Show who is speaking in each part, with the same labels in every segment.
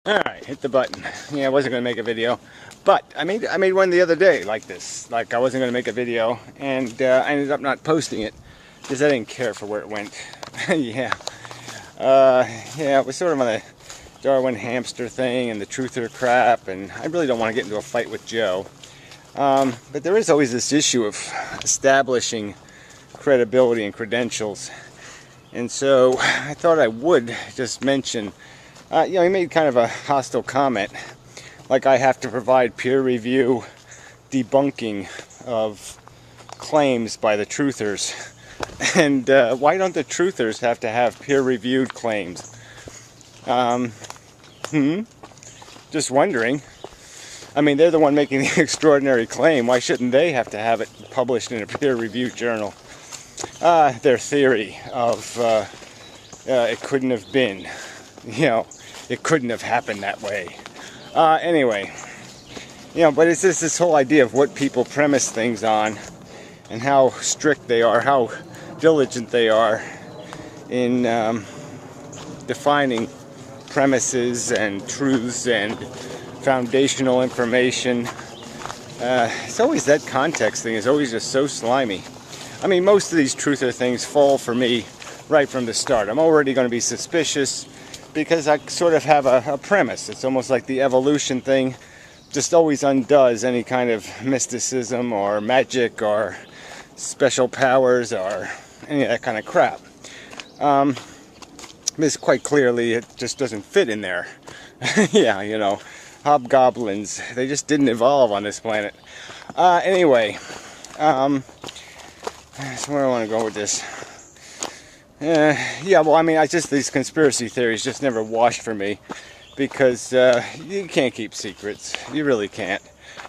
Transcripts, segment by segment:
Speaker 1: Alright, hit the button. Yeah, I wasn't going to make a video, but I made one the other day like this. Like I wasn't going to make a video, and I ended up not posting it because I didn't care for where it went. Yeah. Yeah, it was sort of on the Darwin hamster thing and the truther crap, and I really don't want to get into a fight with Joe. But there is always this issue of establishing credibility and credentials. And so I thought I would just mention, he made kind of a hostile comment, like I have to provide peer review debunking of claims by the truthers. And why don't the truthers have to have peer-reviewed claims? Just wondering. I mean, they're the one making the extraordinary claim. Why shouldn't they have to have it published in a peer-reviewed journal? Their theory of it couldn't have been, it couldn't have happened that way. Anyway, but it's just this whole idea of what people premise things on and how strict they are, how diligent they are in defining premises and truths and foundational information. It's always that context thing is always just so slimy. I mean, most of these truther things fall for me right from the start. I'm already going to be suspicious because I sort of have a premise. It's almost like the evolution thing just always undoes any kind of mysticism or magic or special powers or any of that kind of crap. This quite clearly, it just doesn't fit in there. Yeah, hobgoblins, they just didn't evolve on this planet. Anyway, so where do I want to go with this? Yeah, well, I mean, these conspiracy theories just never washed for me because you can't keep secrets. You really can't.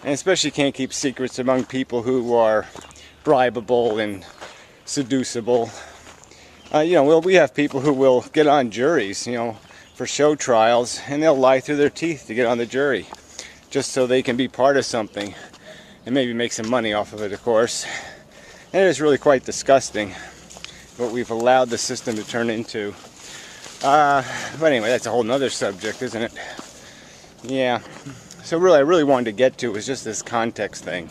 Speaker 1: And especially can't keep secrets among people who are bribable and seducible. We have people who will get on juries, for show trials, and they'll lie through their teeth to get on the jury just so they can be part of something and maybe make some money off of it, of course. And it is really quite disgusting what we've allowed the system to turn into. But anyway, that's a whole nother subject, isn't it? Yeah. So really, I really wanted to get to was just this context thing.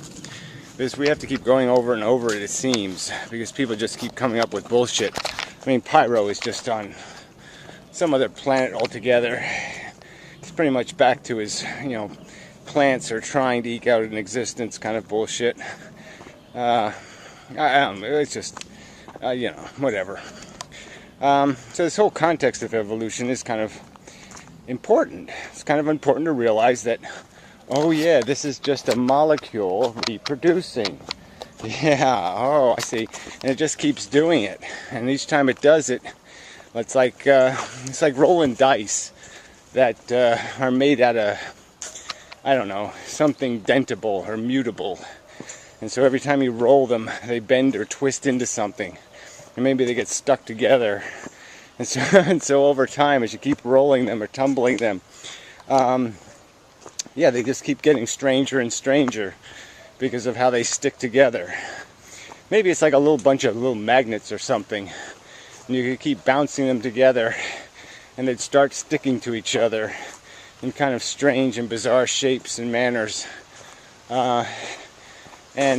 Speaker 1: Because we have to keep going over and over it seems. Because people just keep coming up with bullshit. I mean, Pyro is just on some other planet altogether. It's pretty much back to his, plants are trying to eke out an existence kind of bullshit. I don't know, it's just, whatever. So this whole context of evolution is kind of important. It's kind of important to realize that, oh yeah, this is just a molecule reproducing. Yeah, oh, I see. And it just keeps doing it. And each time it does it, it's like rolling dice that are made out of, I don't know, something dentable or mutable. And so every time you roll them, they bend or twist into something. And maybe they get stuck together. And so over time, as you keep rolling them or tumbling them, they just keep getting stranger and stranger because of how they stick together. Maybe it's like a little bunch of little magnets or something. And you could keep bouncing them together and they'd start sticking to each other in kind of strange and bizarre shapes and manners. And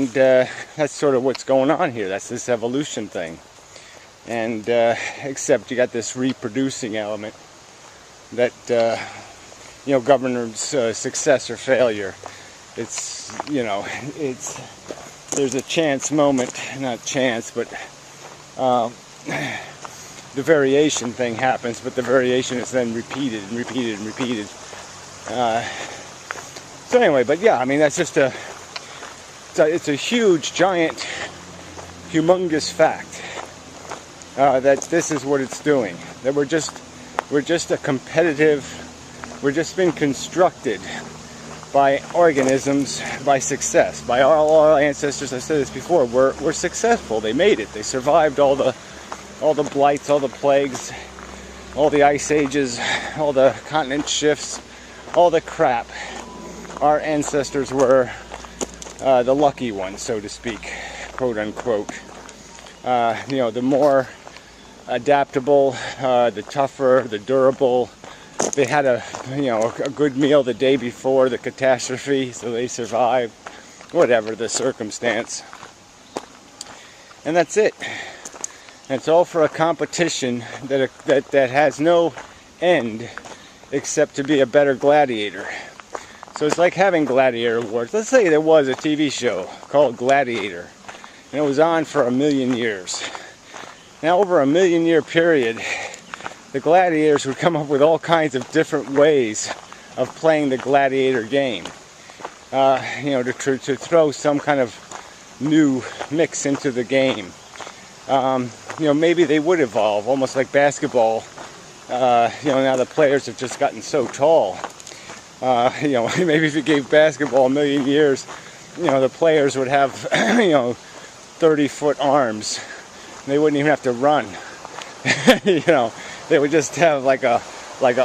Speaker 1: that's sort of what's going on here. That's this evolution thing. And except you got this reproducing element that governs success or failure. It's there's a chance moment, not chance, but the variation thing happens, but the variation is then repeated and repeated and repeated. So anyway, but yeah, I mean that's just it's a huge, giant, humongous fact that this is what it's doing. That we're just a competitive, we're just been constructed by organisms, by success, by all our ancestors. I said this before. We're successful. They made it. They survived all the blights, all the plagues, all the ice ages, all the continent shifts, all the crap. Our ancestors were the lucky ones, so to speak, quote unquote. The more adaptable, the tougher, the durable they had a good meal the day before the catastrophe, so they survived, whatever the circumstance. And that's it. And it's all for a competition that has no end except to be a better gladiator. So it's like having gladiator awards. Let's say there was a TV show called Gladiator, and it was on for 1,000,000 years. Now, over a 1,000,000-year period, the gladiators would come up with all kinds of different ways of playing the gladiator game. To throw some kind of new mix into the game. Maybe they would evolve, almost like basketball. Now the players have just gotten so tall. Maybe if you gave basketball 1,000,000 years, the players would have, 30-foot arms. They wouldn't even have to run. They would just have like a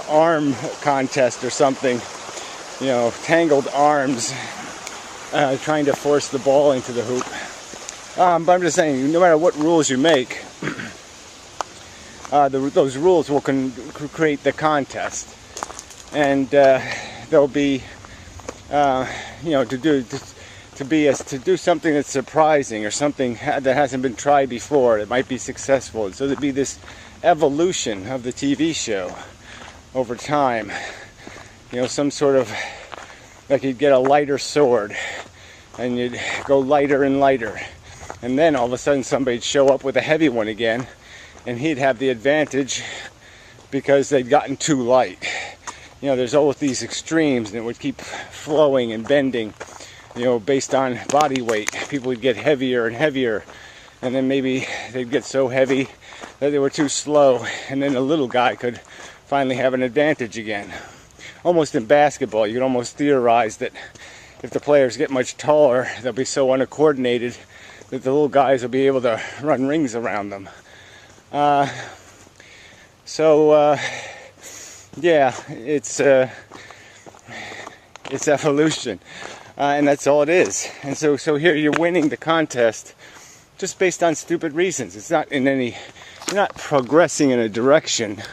Speaker 1: arm contest or something. Tangled arms, trying to force the ball into the hoop. But I'm just saying, no matter what rules you make, those rules will create the contest, and they'll be, to do something that's surprising or something that hasn't been tried before. It might be successful, and so there'd be this evolution of the TV show over time. Some sort of, like you'd get a lighter sword, and you'd go lighter and lighter. And then all of a sudden somebody'd show up with a heavy one again, and he'd have the advantage because they'd gotten too light. There's always these extremes, and it would keep flowing and bending, based on body weight. People would get heavier and heavier, and then maybe they'd get so heavy that they were too slow, and then the little guy could finally have an advantage again. Almost in basketball, you could almost theorize that if the players get much taller, they'll be so uncoordinated that the little guys will be able to run rings around them. It's evolution, and that's all it is. And so here you're winning the contest just based on stupid reasons. It's not you're not progressing in a direction.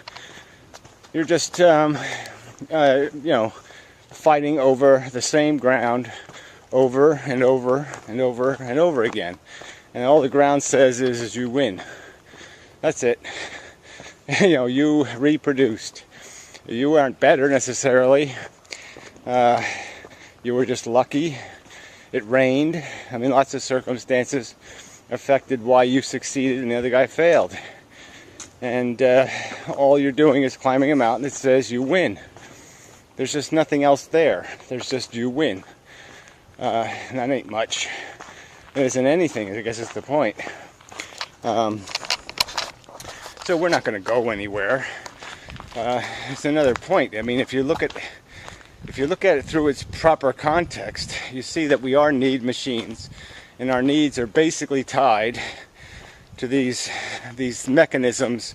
Speaker 1: You're just fighting over the same ground over and over and over and over again, and all the ground says is you win. That's it. You reproduced. You aren't better necessarily. You were just lucky. It rained. Lots of circumstances affected why you succeeded and the other guy failed. And all you're doing is climbing a mountain that says you win. There's just nothing else there. There's just you win. And that ain't much. It isn't anything, I guess is the point. So we're not going to go anywhere. It's another point. If you look at it through its proper context, you see that we are need machines, and our needs are basically tied to these mechanisms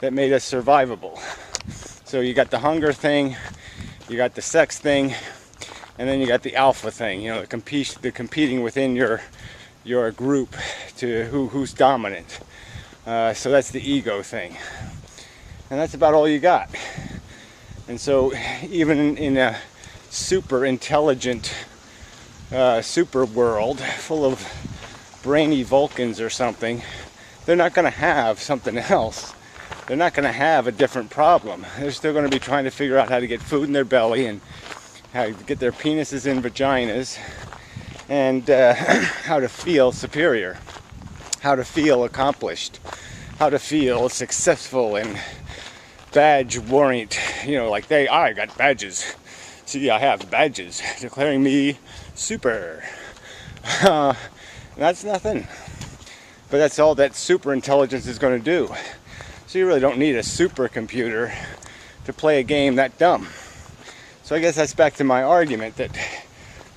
Speaker 1: that made us survivable. So you got the hunger thing, you got the sex thing, and then you got the alpha thing. The competing within your group to who's dominant. So that's the ego thing, and that's about all you got. And so even in a super intelligent super world full of brainy Vulcans or something, they're not going to have something else. They're not going to have a different problem. They're still going to be trying to figure out how to get food in their belly and how to get their penises in vaginas, and how to feel superior, how to feel accomplished, how to feel successful and badge warrant. I got badges. See, I have badges declaring me super. That's nothing. But that's all that super intelligence is going to do. So you really don't need a supercomputer to play a game that dumb. So I guess that's back to my argument that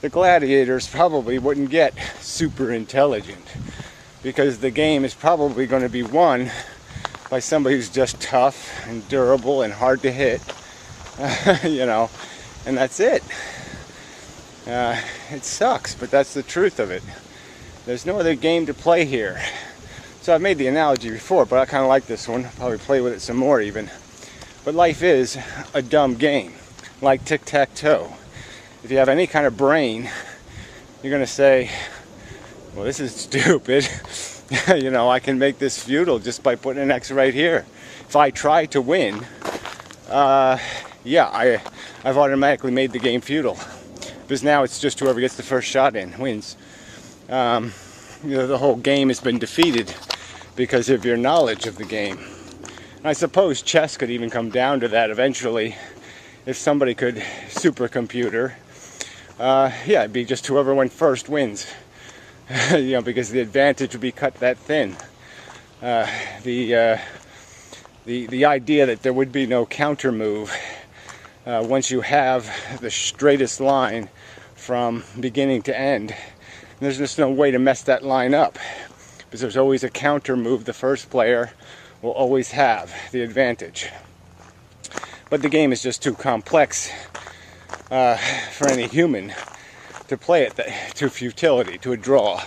Speaker 1: the gladiators probably wouldn't get super intelligent, because the game is probably going to be won by somebody who's just tough and durable and hard to hit, and that's it. It sucks, but that's the truth of it. There's no other game to play here. So I've made the analogy before, but I kind of like this one. I'll probably play with it some more even. But life is a dumb game, like tic-tac-toe. If you have any kind of brain, you're going to say, well, this is stupid. You know, I can make this futile just by putting an X right here. If I try to win, yeah, I've automatically made the game futile. Because now it's just whoever gets the first shot in wins. You know, the whole game has been defeated because of your knowledge of the game. I suppose chess could even come down to that eventually. If somebody could supercomputer, yeah, it'd be just whoever went first wins. You know, because the advantage would be cut that thin. The idea that there would be no counter move once you have the straightest line from beginning to end, there's just no way to mess that line up, because there's always a counter move. The first player will always have the advantage. But the game is just too complex for any human to play it to futility, to a draw.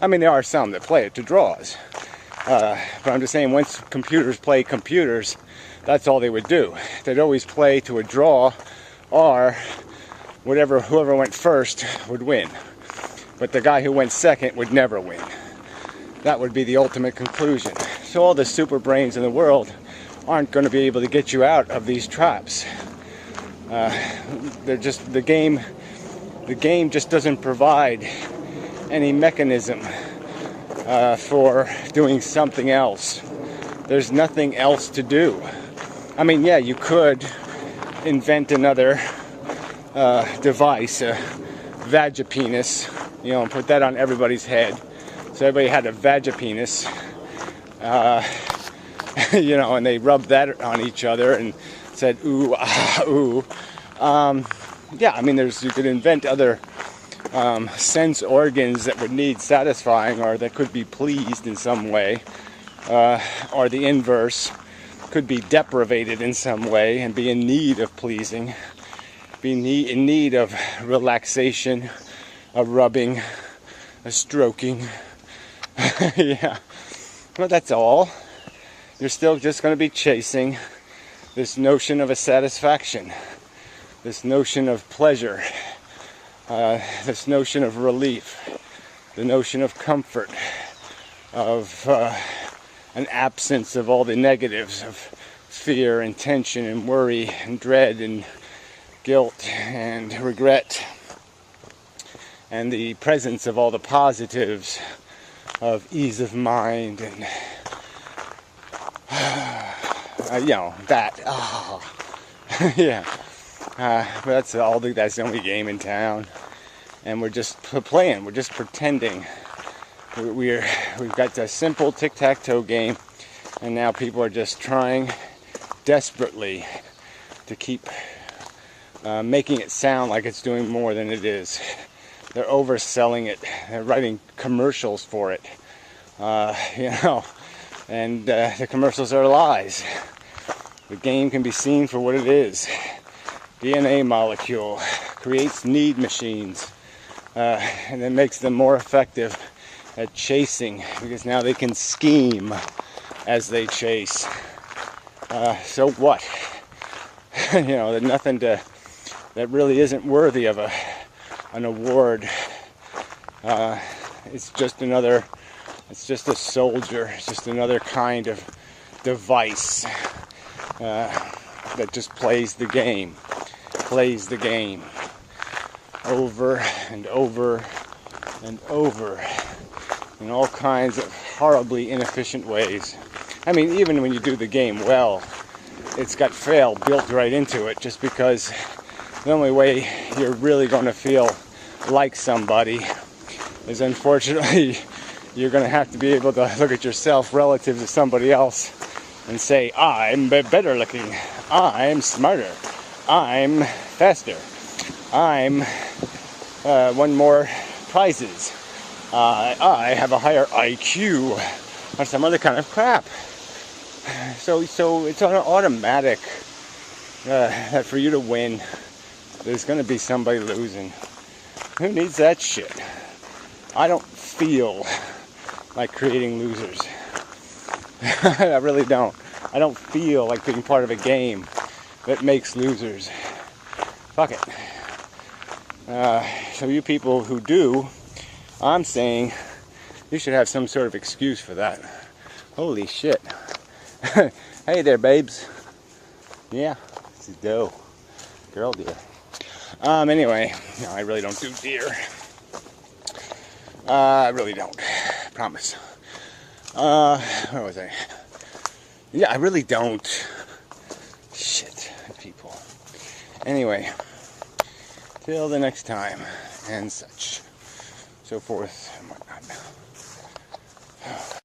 Speaker 1: I mean, there are some that play it to draws. But I'm just saying, once computers play computers, that's all they would do. They'd always play to a draw, or whoever went first would win. But the guy who went second would never win. That would be the ultimate conclusion. So all the super brains in the world aren't going to be able to get you out of these traps. They're just, the game just doesn't provide any mechanism for doing something else. There's nothing else to do. I mean, yeah, you could invent another device, a vagipenis, you know, and put that on everybody's head. So everybody had a vagipenis, you know, and they rubbed that on each other and said, ooh, ah, ooh. Yeah, I mean, you could invent other sense organs that would need satisfying, or that could be pleased in some way, or the inverse, could be deprivated in some way and be in need of pleasing, be in need of relaxation, a rubbing, a stroking. Yeah, well, that's all. You're still just going to be chasing this notion of a satisfaction, this notion of pleasure, this notion of relief, the notion of comfort, of an absence of all the negatives of fear and tension and worry and dread and guilt and regret, and the presence of all the positives of ease of mind and you know, that. Oh. Yeah. But that's the only game in town, and we're just playing. We're just pretending. We've got a simple tic-tac-toe game, and now people are just trying desperately to keep making it sound like it's doing more than it is. They're overselling it. They're writing commercials for it, you know, and the commercials are lies. The game can be seen for what it is. DNA molecule creates need machines, and it makes them more effective at chasing, because now they can scheme as they chase. So what? You know, there's nothing that really isn't worthy of an award. It's just a soldier. It's just another kind of device that just plays the game over and over and over in all kinds of horribly inefficient ways. I mean, even when you do the game well, it's got fail built right into it, just because the only way you're really going to feel like somebody is, unfortunately, you're going to have to be able to look at yourself relative to somebody else and say, I'm better looking, I'm smarter, I'm faster, I'm won more prizes, I have a higher IQ, or some other kind of crap. So it's on an automatic that for you to win, there's going to be somebody losing. Who needs that shit? I don't feel like creating losers. I really don't. I don't feel like being part of a game that makes losers. Fuck it. So you people who do, I'm saying you should have some sort of excuse for that. Holy shit. Hey there, babes. Yeah, this is doe. Girl deer. Anyway, no, I really don't do deer. I really don't. Promise. Where was I? Yeah, I really don't. Shit, people. Anyway, till the next time, and such, so forth.